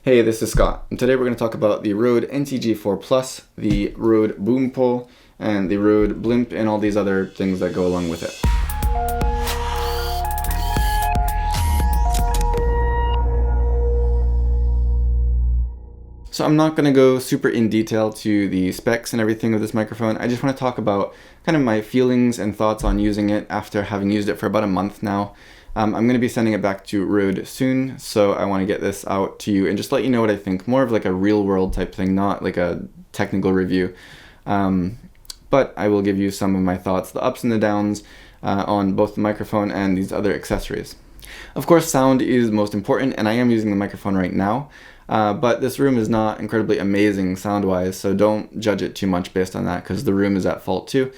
Hey, this is Scott, and today we're going to talk about the Rode NTG4 Plus, the Rode Boompole, and the Rode Blimp, and all these other things that go along with it. So I'm not going to go super in detail to the specs and everything of this microphone. I just want to talk about kind of my feelings and thoughts on using it after having used it for about a month now. I'm going to be sending it back to Rode soon, so I want to get this out to you and just let you know what I think. More of like a real world type thing, not like a technical review. But I will give you some of my thoughts, the ups and the downs on both the microphone and these other accessories. Of course, sound is most important, and I am using the microphone right now. But this room is not incredibly amazing sound-wise, so don't judge it too much based on that, because the room is at fault too.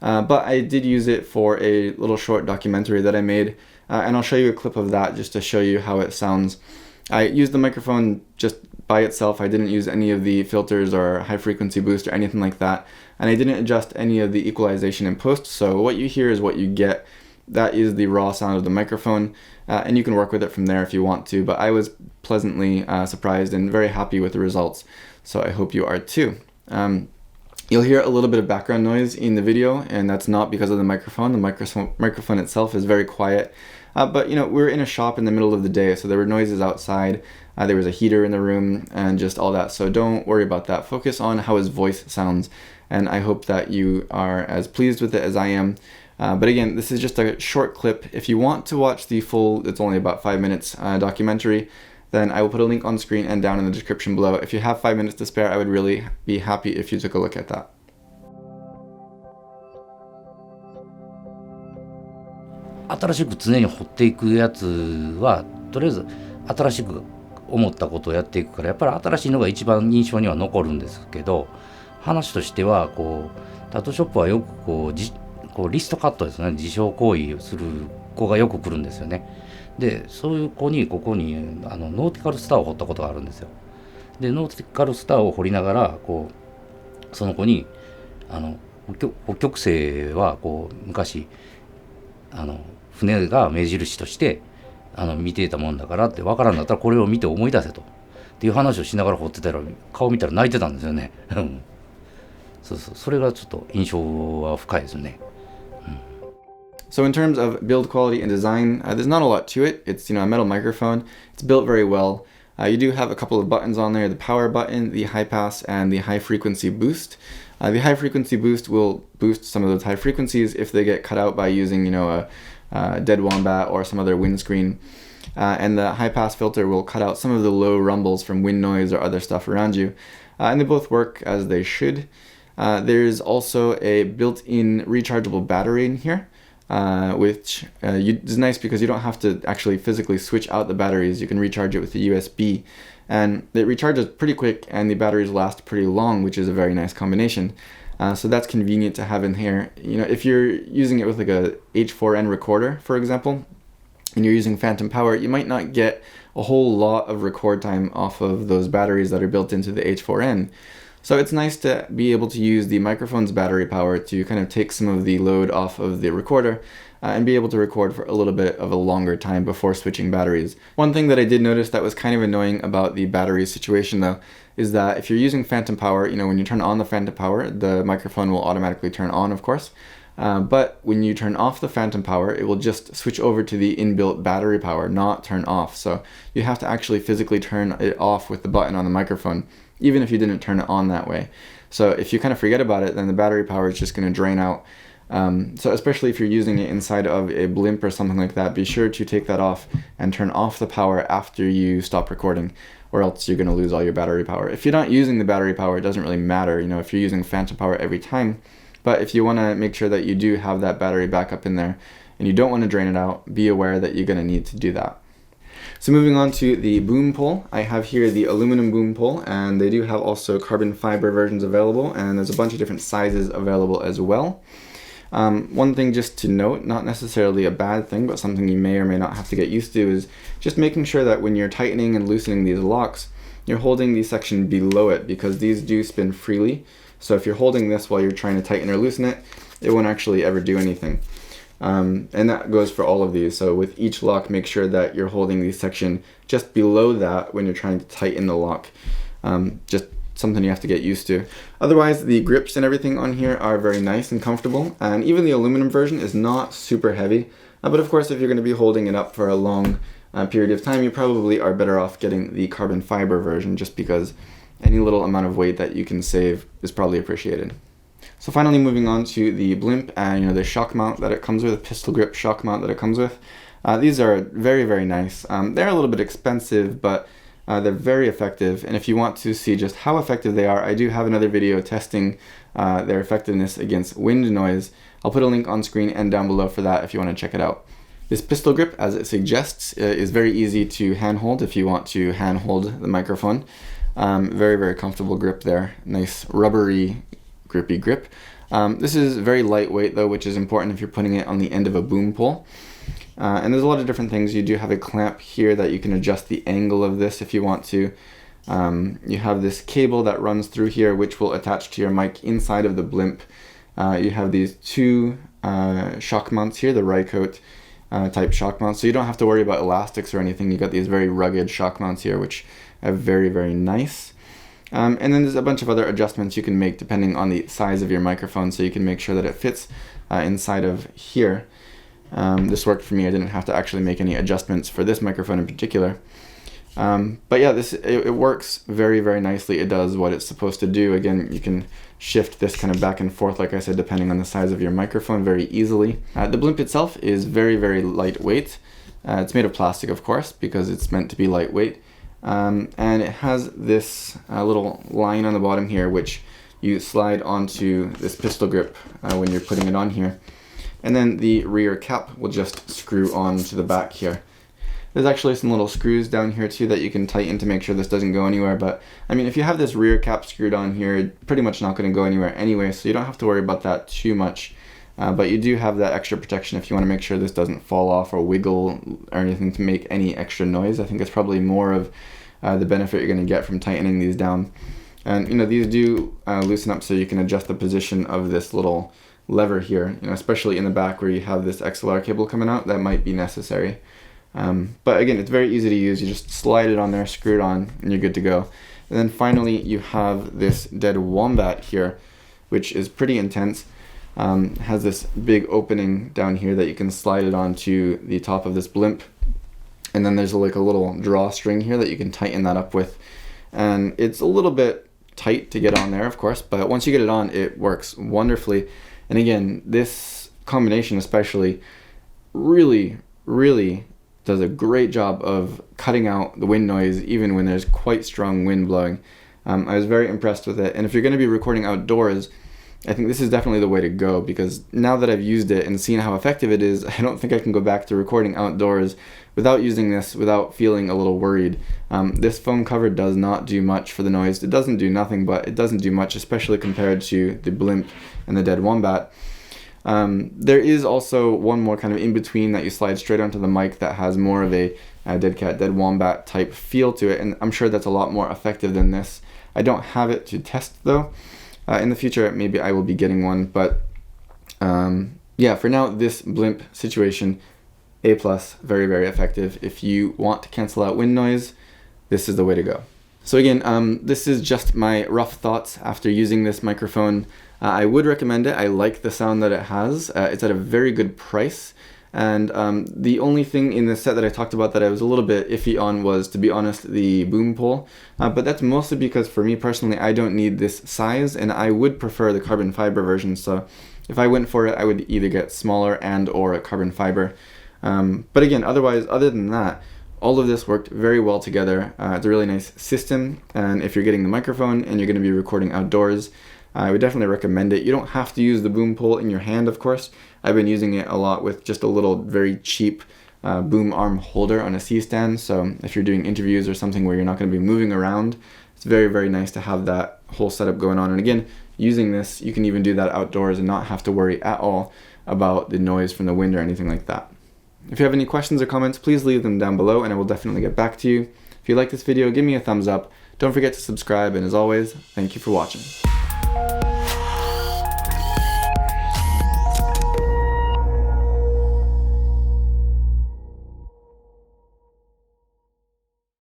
But I did use it for a little short documentary that I made, and I'll show you a clip of that just to show you how it sounds. I used the microphone just by itself. I didn't use any of the filters or high frequency boost or anything like that, and I didn't adjust any of the equalization in post, so what you hear is what you get. That is the raw sound of the microphone, and you can work with it from there if you want to, but I was pleasantly surprised and very happy with the results, so I hope you are too. You'll hear a little bit of background noise in the video, and that's not because of the microphone. The microphone itself is very quiet, but you know, we're in a shop in the middle of the day, so there were noises outside, there was a heater in the room, and just all that, so don't worry about that. Focus on how his voice sounds, and I hope that you are as pleased with it as I am. But again, this is just a short clip. If you want to watch the full, it's only about 5 minutes documentary, then I will put a link on screen and down in the description below. If you have 5 minutes to spare, I would really be happy if you took a look at that. 新しく常に掘っていくやつはとりあえず新しく思ったことをやっていくから、やっぱり新しいのが一番印象には残るんですけど、話としてはこうタトゥーショップはよくこうリストカットですね、自傷行為をする子がよく来るんですよね。でそういう子にここにノーティカルスターを掘ったことがあるんですよ。でノーティカルスターを掘りながらこうその子に北極星はこう昔船が目印として見ていたもんだからって、分からんだったらこれを見て思い出せとっていう話をしながら掘ってたら、顔見たら泣いてたんですよね。そうそう、それがちょっと印象は深いですね。So in terms of build quality and design, there's not a lot to it. It's, you know, a metal microphone. It's built very well. You do have a couple of buttons on there, the power button, the high pass, and the high frequency boost. The high frequency boost will boost some of those high frequencies if they get cut out by using, you know, a dead wombat or some other windscreen. And the high pass filter will cut out some of the low rumbles from wind noise or other stuff around you. And they both work as they should. There's also a built-in rechargeable battery in here. Which is nice because you don't have to actually physically switch out the batteries. You can recharge it with the USB, and it recharges pretty quick, and the batteries last pretty long, which is a very nice combination. So that's convenient to have in here. You know, if you're using it with like a H4n recorder, for example, and you're using phantom power, you might not get a whole lot of record time off of those batteries that are built into the H4n. So it's nice to be able to use the microphone's battery power to kind of take some of the load off of the recorder and be able to record for a little bit of a longer time before switching batteries. One thing that I did notice that was kind of annoying about the battery situation though is that if you're using phantom power, you know, when you turn on the phantom power, the microphone will automatically turn on, of course. But when you turn off the phantom power, it will just switch over to the inbuilt battery power, not turn off. So you have to actually physically turn it off with the button on the microphone, even if you didn't turn it on that way. So if you kind of forget about it, then the battery power is just going to drain out. So especially if you're using it inside of a blimp or something like that, be sure to take that off and turn off the power after you stop recording, or else you're going to lose all your battery power. If you're not using the battery power, it doesn't really matter, you know, if you're using phantom power every time. But if you want to make sure that you do have that battery backup in there and you don't want to drain it out, be aware that you're going to need to do that. So moving on to the Boompole, I have here the aluminum Boompole, and they do have also carbon fiber versions available, and there's a bunch of different sizes available as well. One thing just to note, not necessarily a bad thing, but something you may or may not have to get used to, is just making sure that when you're tightening and loosening these locks, you're holding the section below it, because these do spin freely. So if you're holding this while you're trying to tighten or loosen it, it won't actually ever do anything. And that goes for all of these. So with each lock, make sure that you're holding the section just below that when you're trying to tighten the lock. Just something you have to get used to. Otherwise, the grips and everything on here are very nice and comfortable, and even the aluminum version is not super heavy. But of course, if you're going to be holding it up for a long period of time, you probably are better off getting the carbon fiber version, just because any little amount of weight that you can save is probably appreciated. So finally, moving on to the Blimp and the shock mount that it comes with, the pistol grip shock mount that it comes with. These are very, very nice. They're a little bit expensive, but they're very effective. And if you want to see just how effective they are, I do have another video testing their effectiveness against wind noise. I'll put a link on screen and down below for that if you want to check it out. This pistol grip, as it suggests, is very easy to handhold if you want to handhold the microphone. Very, very comfortable grip there. Nice rubbery, grippy grip. This is very lightweight though, which is important if you're putting it on the end of a boom pole. And there's a lot of different things. You do have a clamp here that you can adjust the angle of this if you want to. You have this cable that runs through here, which will attach to your mic inside of the Blimp. You have these two shock mounts here, the Rycote type shock mounts. So you don't have to worry about elastics or anything. You got these very rugged shock mounts here, which are very, very nice. And then there's a bunch of other adjustments you can make depending on the size of your microphone, so you can make sure that it fits inside of here. This worked for me. I didn't have to actually make any adjustments for this microphone in particular. But yeah, it works very, very nicely. It does what it's supposed to do. Again, you can shift this kind of back and forth, like I said, depending on the size of your microphone very easily. The Blimp itself is very, very lightweight. It's made of plastic, of course, because it's meant to be lightweight. And it has this little line on the bottom here, which you slide onto this pistol grip when you're putting it on here. And then the rear cap will just screw on to the back here. There's actually some little screws down here too that you can tighten to make sure this doesn't go anywhere. But I mean, if you have this rear cap screwed on here, it's pretty much not going to go anywhere anyway, so you don't have to worry about that too much. But you do have that extra protection if you want to make sure this doesn't fall off or wiggle or anything to make any extra noise. I think it's probably more of the benefit you're going to get from tightening these down. And these do loosen up, so you can adjust the position of this little lever here, especially in the back where you have this XLR cable coming out. That might be necessary. But again, it's very easy to use. You just slide it on there, screw it on, and you're good to go. And then finally, you have this dead wombat here, which is pretty intense. It has this big opening down here that you can slide it onto the top of this Blimp. And then there's like a little drawstring here that you can tighten that up with. And it's a little bit tight to get on there, of course, but once you get it on, it works wonderfully. And again, this combination especially really, really does a great job of cutting out the wind noise even when there's quite strong wind blowing. I was very impressed with it. And if you're going to be recording outdoors, I think this is definitely the way to go, because now that I've used it and seen how effective it is, I don't think I can go back to recording outdoors without using this, without feeling a little worried. This foam cover does not do much for the noise. It doesn't do nothing, but it doesn't do much, especially compared to the Blimp and the dead wombat. There is also one more kind of in between that you slide straight onto the mic that has more of a dead cat, dead wombat type feel to it, and I'm sure that's a lot more effective than this. I don't have it to test though. In the future, maybe I will be getting one, but yeah, for now, this Blimp situation, A+, very, very effective. If you want to cancel out wind noise, this is the way to go. So again, this is just my rough thoughts after using this microphone. I would recommend it. I like the sound that it has. It's at a very good price. And the only thing in this set that I talked about that I was a little bit iffy on was, to be honest, the Boompole. But that's mostly because for me personally, I don't need this size, and I would prefer the carbon fiber version. So if I went for it, I would either get smaller and or a carbon fiber. But again, otherwise, other than that, all of this worked very well together. It's a really nice system. And if you're getting the microphone and you're going to be recording outdoors, I would definitely recommend it. You don't have to use the Boompole in your hand, of course. I've been using it a lot with just a little very cheap boom arm holder on a C-stand. So if you're doing interviews or something where you're not going to be moving around, it's very, very nice to have that whole setup going on. And again, using this, you can even do that outdoors and not have to worry at all about the noise from the wind or anything like that. If you have any questions or comments, please leave them down below and I will definitely get back to you. If you like this video, give me a thumbs up. Don't forget to subscribe, and as always, thank you for watching.